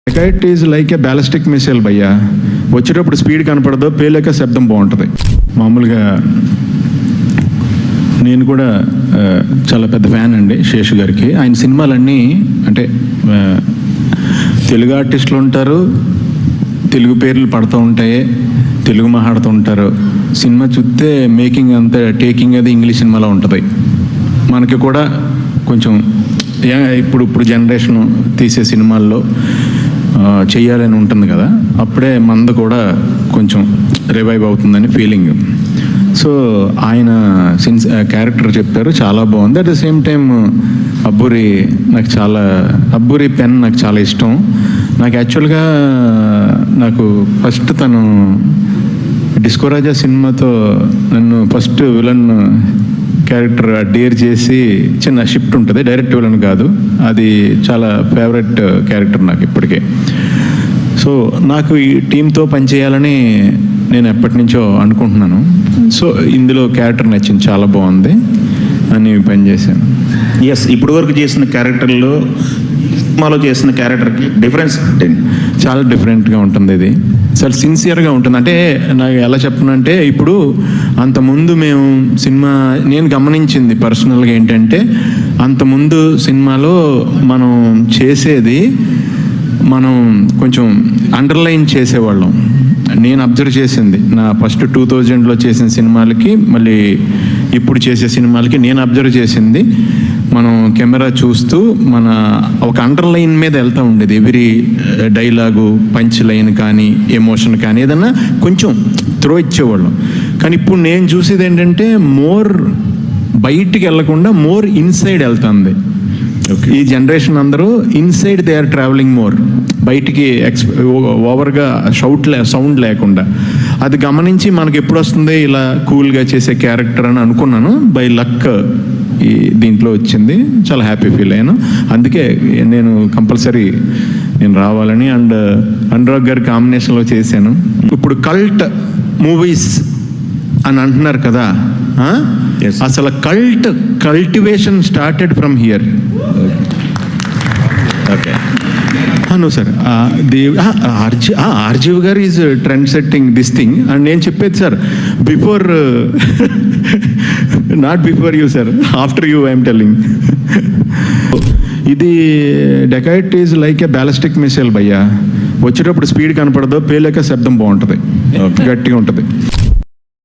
Dacoit is like a ballistic missile భయ్యా. వచ్చేటప్పుడు speed కనపడదు, పేలేక శబ్దం బాగుంటుంది. మామూలుగా నేను కూడా చాలా పెద్ద ఫ్యాన్ అండి శేషు గారికి. ఆయన సినిమాలన్నీ అంటే తెలుగు ఆర్టిస్టులు ఉంటారు, తెలుగు పేర్లు పడుతూ ఉంటాయి, తెలుగు మాట్లాడుతూ ఉంటారు. సినిమా చూస్తే మేకింగ్ అంతా టేకింగ్ అది ఇంగ్లీష్ సినిమాలో ఉంటుంది. మనకి కూడా కొంచెం ఇప్పుడు జనరేషన్ తీసే సినిమాల్లో చెయ్యాలని ఉంటుంది కదా, అప్పుడే మంద కూడా కొంచెం రివైవ్ అవుతుందని ఫీలింగ్. సో ఆయన క్యారెక్టర్ చెప్పారు, చాలా బాగుంది. At the same time Abburi pen నాకు చాలా ఇష్టం. నాకు యాక్చువల్గా ఫస్ట్ తను డిస్కో రాజా సినిమాతో నన్ను ఫస్ట్ విలన్ క్యారెక్టర్ డేర్ చేసి చిన్న షిఫ్ట్ ఉంటుంది, డైరెక్ట్ విలన్ కాదు, అది చాలా ఫేవరెట్ క్యారెక్టర్ నాకు ఇప్పటికే. సో నాకు ఈ టీంతో పనిచేయాలని నేను ఎప్పటి నుంచో అనుకుంటున్నాను. సో ఇందులో క్యారెక్టర్ నచ్చింది, చాలా బాగుంది అని పనిచేశాను. ఎస్, ఇప్పుడు వరకు చేసిన క్యారెక్టర్లో సినిమాలో చేసిన క్యారెక్టర్కి డిఫరెన్స్ చాలా డిఫరెంట్గా ఉంటుంది. ఇది చాలా సిన్సియర్గా ఉంటుంది. అంటే నాకు ఎలా చెప్పనంటే, ఇప్పుడు అంతకుముందు నేను గమనించింది పర్సనల్గా ఏంటంటే, అంతకుముందు సినిమాలో మనం చేసేది మనం కొంచెం అండర్లైన్ చేసేవాళ్ళం. నేను అబ్జర్వ్ చేసింది నా ఫస్ట్ 2000లో చేసిన సినిమాలకి మళ్ళీ ఇప్పుడు చేసే సినిమాలకి నేను అబ్జర్వ్ చేసింది, మనం కెమెరా చూస్తూ ఒక అండర్లైన్ మీద వెళ్తూ ఉండేది. ఎవ్రీ డైలాగు, పంచ్ లైన్ కానీ, ఎమోషన్ కానీ ఏదన్నా కొంచెం త్రో ఇచ్చేవాళ్ళం. కానీ ఇప్పుడు నేను చూసేది ఏంటంటే, మోర్ బయటికి వెళ్లకుండా మోర్ ఇన్సైడ్ వెళ్తుంది. ఈ జనరేషన్ అందరూ inside they are travelling more, బయటికి ఓవర్గా సౌండ్ లేకుండా. అది గమనించి మనకి ఎప్పుడు వస్తుంది ఇలా కూల్గా చేసే క్యారెక్టర్ అని అనుకున్నాను. బై లక్ ఈ దీంట్లో వచ్చింది, చాలా హ్యాపీ ఫీల్ అయ్యాను. అందుకే నేను కంపల్సరీ రావాలని అండ్ అనురాగ్ గారి కాంబినేషన్లో చేశాను. ఇప్పుడు కల్ట్ మూవీస్ అని అంటున్నారు కదా, అసలు cultivation started from here. Okay, no sir, ఆర్జీవ్ గారు is trend setting this thing. And నేను చెప్పేది sir, not before you sir, after you I'm telling. ఇది డెకైట్ is like a ballistic missile భయ్యా. వచ్చేటప్పుడు స్పీడ్ కనపడదు, పేలేక శబ్దం బాగుంటుంది, గట్టిగా ఉంటుంది.